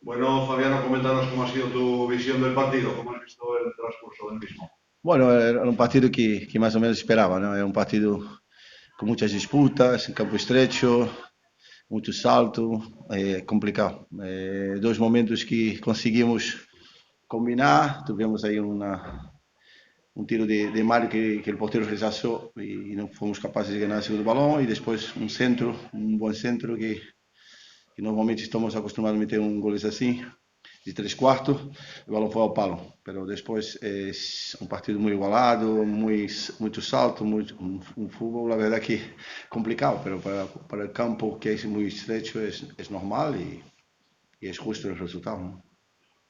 Bueno, Fabiano, coméntanos cómo ha sido tu visión del partido, cómo has visto el transcurso del mismo. Bueno, era um partido que mais ou menos esperava, né? É um partido com muitas disputas, em campo estreito, muito salto, é complicado. Dois momentos que conseguimos combinar, tivemos aí um tiro de Mário que o porteiro rechazou e não fomos capazes de ganhar o segundo balão, e depois um centro, um bom centro que normalmente estamos acostumados a meter um goles assim, de 3 quartos, o balão foi ao palo. Pero depois é um partido muito igualado, muito salto, um futebol, la verdad que complicado, pero para el campo que es muy estrecho es normal y es justo el resultado, ¿no?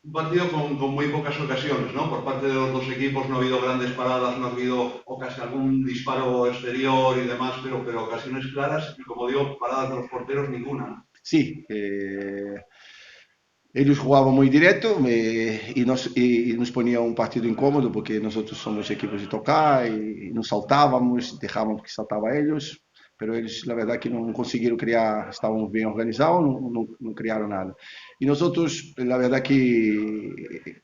Un partido con muy pocas ocasiones, ¿no? Por parte de los dos equipos no ha habido grandes paradas, no ha habido algún disparo exterior y demás, pero ocasiones claras y, como digo, paradas de los porteros ninguna, ¿no? Sí, ellos jugaban muy directo y nos ponía un partido incómodo porque nosotros somos equipos de tocar y nos saltábamos, dejábamos que saltaba ellos, pero ellos la verdad que no consiguieron crear, estábamos bien organizados, no crearon nada. Y nosotros la verdad que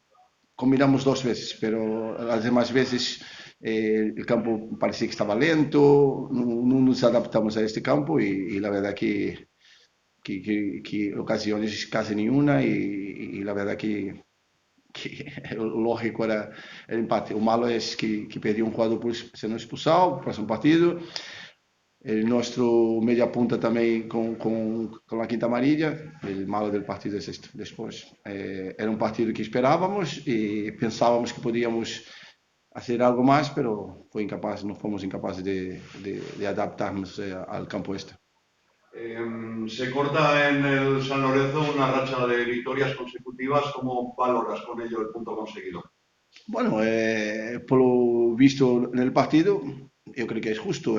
combinamos dos veces, pero las demás veces el campo parecía que estaba lento, no nos adaptamos a este campo y la verdad que ocasiones casi ni una y la verdad que o lógico era el empate. O malo es que perdió un jugador por sendo expulsado, próximo partido. El nuestro media punta también con la quinta amarilla. El malo del partido es esto. Después, era un partido que esperábamos y pensábamos que podíamos hacer algo más, pero fue incapaz, no fuimos incapaces de adaptarnos al campo este. Se corta en el San Lorenzo una racha de victorias consecutivas. ¿Cómo valoras con ello el punto conseguido? Bueno, por lo visto en el partido, yo creo que es justo.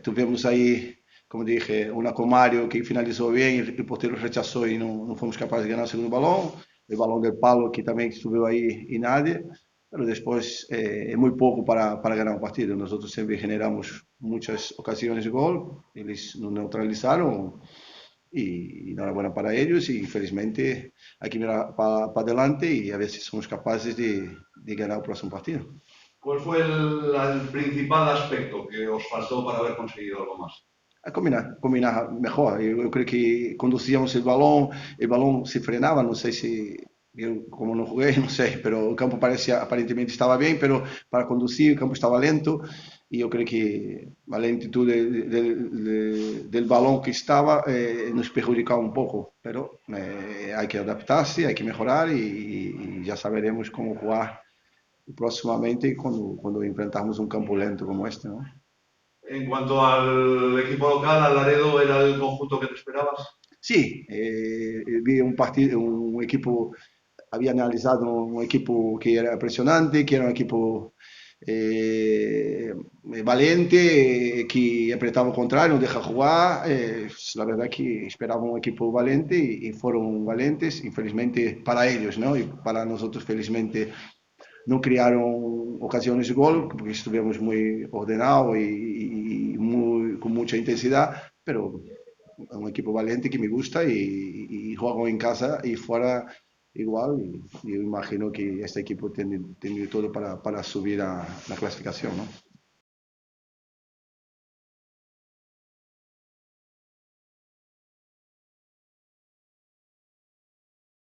Tuvimos ahí, como dije, una con Mario que finalizó bien y el portero rechazó y no fuimos capaces de ganar el segundo balón. El balón del palo que también estuvo ahí y nadie. Pero después es muy poco para ganar un partido. Nosotros siempre generamos muchas ocasiones de gol, ellos nos neutralizaron y enhorabuena para ellos y felizmente hay que mirar para adelante y a ver si somos capaces de ganar el próximo partido. ¿Cuál fue el principal aspecto que os faltó para haber conseguido algo más? A combinar mejor. Eu creio que conducíamos o balão se frenava, não sei se eu como não joguei, não sei, pero o campo parecia aparentemente estava bem, pero para conduzir o campo estava lento e eu creio que a lentitud del balão que estava nos perjudicava um pouco, pero hay que adaptarse, hay que mejorar y ya saberemos cómo jugar próximamente cuando enfrentarmos un campo lento como este, ¿no? En cuanto al equipo local, al Laredo, ¿era el conjunto que te esperabas? Sí, vi un partido, un equipo, había analizado un equipo que era impresionante, que era un equipo valiente, que apretaba al contrario, no deja jugar. La verdad que esperaba un equipo valiente y fueron valientes, infelizmente para ellos, ¿no? Y para nosotros, felizmente, no crearon ocasiones de gol, porque estuvimos muy ordenados y con mucha intensidad, pero es un equipo valiente que me gusta y juego en casa y fuera igual. Y yo imagino que este equipo tiene todo para subir a la clasificación, ¿no?